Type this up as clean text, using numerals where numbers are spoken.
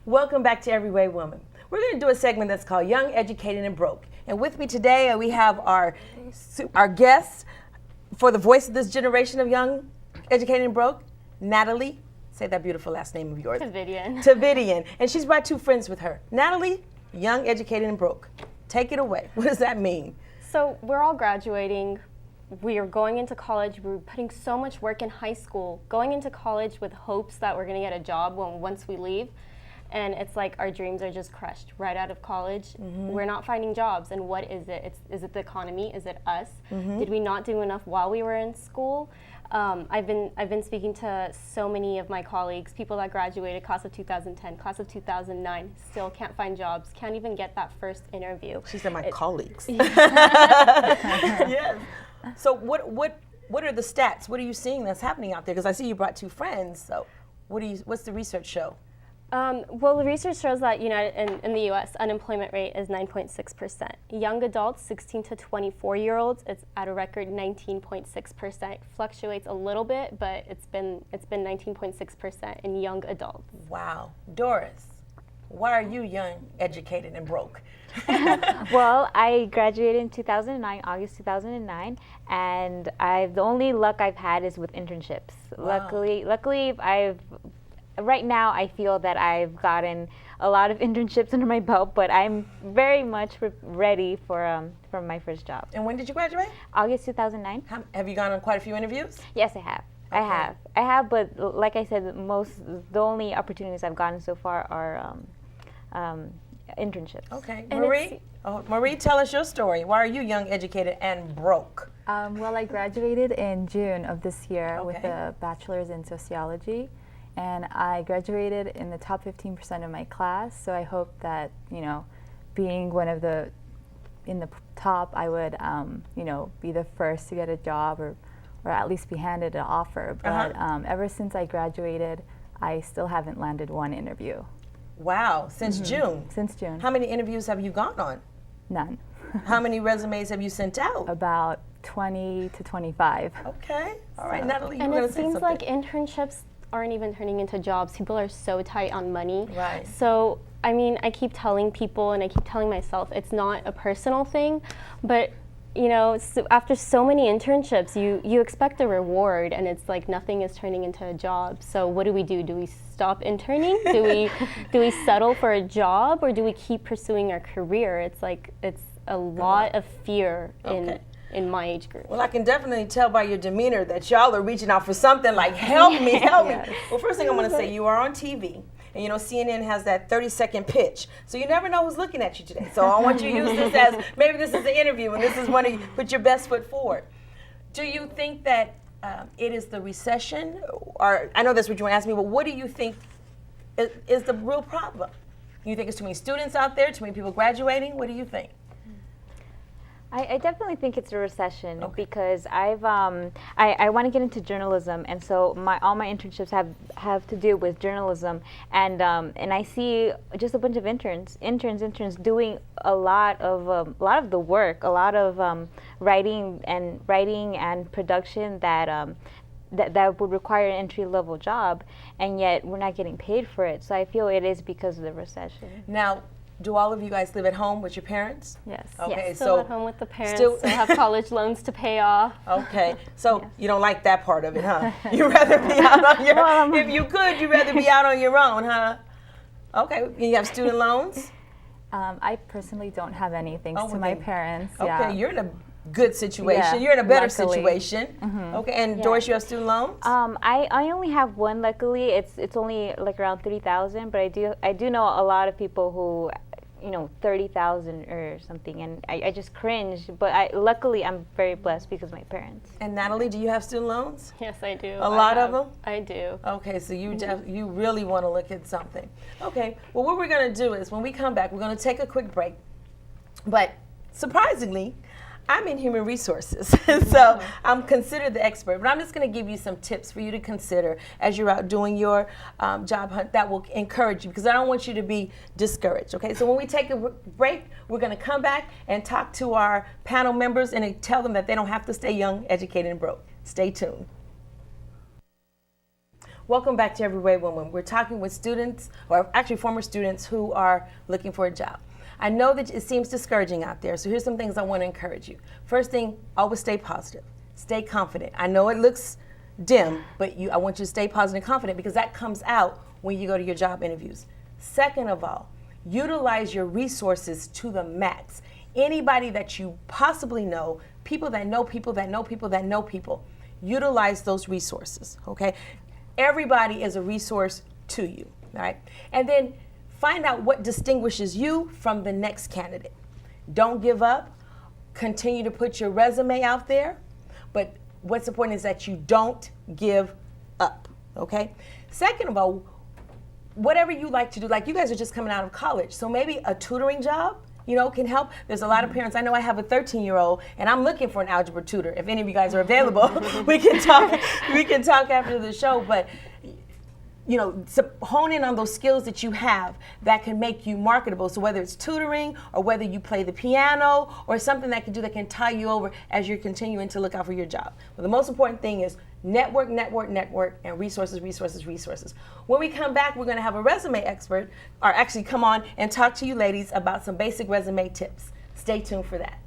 Welcome back to Every Way Woman. We're going to do a segment that's called Young, Educated, and Broke. And with me today, we have our guest for the voice of this generation of young, educated, and broke, Natalie. Say that beautiful last name of yours. Tavidian. And she's brought two friends with her. Natalie, young, educated, and broke. Take it away. What does that mean? So we're all graduating. We are going into college. We're putting so much work in high school, going into college with hopes that we're going to get a job once we leave. And it's like our dreams are just crushed right out of college. Mm-hmm. We're not finding jobs. And what is it? Is it the economy? Is it us? Mm-hmm. Did we not do enough while we were in school? I've been speaking to so many of my colleagues, people that graduated, class of 2010, class of 2009, still can't find jobs, can't even get that first interview. She said my colleagues. Yes. So what are the stats? What are you seeing that's happening out there? Because I see you brought two friends. So what's the research show? Well, the research shows that in the U.S., unemployment rate is 9.6%. Young adults, 16 to 24-year-olds, it's at a record 19.6%. Fluctuates a little bit, but it's been 19.6% in young adults. Wow. Doris, why are you young, educated, and broke? Well, I graduated in 2009, August 2009, and the only luck I've had is with internships. Wow. Luckily, right now, I feel that I've gotten a lot of internships under my belt, but I'm very much ready for my first job. And when did you graduate? August 2009. Have you gone on quite a few interviews? Yes, I have. Okay. I have, but like I said, the only opportunities I've gotten so far are internships. Okay. Marie, tell us your story. Why are you young, educated, and broke? Well, I graduated in June of this year with a bachelor's in sociology. And I graduated in the top 15% of my class, so I hope that, being one of in the top, I would, be the first to get a job or at least be handed an offer. But ever since I graduated, I still haven't landed one interview. Wow, since June? Since June. How many interviews have you gone on? None. How many resumes have you sent out? About 20 to 25. Okay, all right, Natalie, and it seems like internships aren't even turning into jobs. People are so tight on money. Right. So, I mean, I keep telling people and I keep telling myself it's not a personal thing, but after so many internships, you expect a reward, and it's like nothing is turning into a job. So what do? Do we stop interning? do we settle for a job, or do we keep pursuing our career? It's a lot of fear in my age group. Well, I can definitely tell by your demeanor that y'all are reaching out for something like, help me, help me. Well, first thing I'm going to say, you are on TV. And CNN has that 30-second pitch. So you never know who's looking at you today. So I want you to use this as, maybe this is an interview and this is when you put your best foot forward. Do you think that it is the recession? Or I know that's what you want to ask me, but what do you think is the real problem? You think it's too many students out there, too many people graduating? What do you think? I definitely think it's a recession because I want to get into journalism, and so all my internships have to do with journalism, and I see just a bunch of interns doing a lot of the work, a lot of writing and production that would require an entry-level job, and yet we're not getting paid for it. So I feel it is because of the recession. Now, do all of you guys live at home with your parents? Yes. Okay, yes. Still at home with the parents. Still have college loans to pay off. Okay, so you don't like that part of it, huh? You'd rather be out on your own. If you could, you'd rather be out on your own, huh? Okay, you have student loans? I personally don't have any, thanks to my parents. Okay, you're in a good situation. Yeah, you're in a better situation. Mm-hmm. Okay, and Doris, you have student loans? I only have one. Luckily, it's only like around $30,000. But I do know a lot of people who, $30,000 or something, and I just cringe. But luckily, I'm very blessed because of my parents. And Natalie, do you have student loans? Yes, I do. A lot of them? I do. Okay, so you really want to look at something. Okay, well, what we're going to do is when we come back, we're going to take a quick break. But surprisingly, I'm in human resources, so I'm considered the expert, but I'm just going to give you some tips for you to consider as you're out doing your job hunt that will encourage you, because I don't want you to be discouraged, okay? So when we take a break, we're going to come back and talk to our panel members and tell them that they don't have to stay young, educated, and broke. Stay tuned. Welcome back to Every Way Woman. We're talking with students, or actually former students, who are looking for a job. I know that it seems discouraging out there, so here's some things I want to encourage you. First thing, always stay positive. Stay confident. I know it looks dim, but I want you to stay positive and confident, because that comes out when you go to your job interviews. Second of all, utilize your resources to the max. Anybody that you possibly know, people that know people that know people that know people, utilize those resources, okay? Everybody is a resource to you, all right? And then find out what distinguishes you from the next candidate. Don't give up. Continue to put your resume out there, but what's important is that you don't give up, okay? Second of all, whatever you like to do, like you guys are just coming out of college, so maybe a tutoring job, can help. There's a lot of parents. I know I have a 13-year-old, and I'm looking for an algebra tutor. If any of you guys are available, we can talk. We can talk after the show. But hone in on those skills that you have that can make you marketable. So whether it's tutoring, or whether you play the piano, or something that can tie you over as you're continuing to look out for your job. But the most important thing is network, network, network, and resources, resources, resources. When we come back, we're going to have a resume expert, or actually come on and talk to you ladies about some basic resume tips. Stay tuned for that.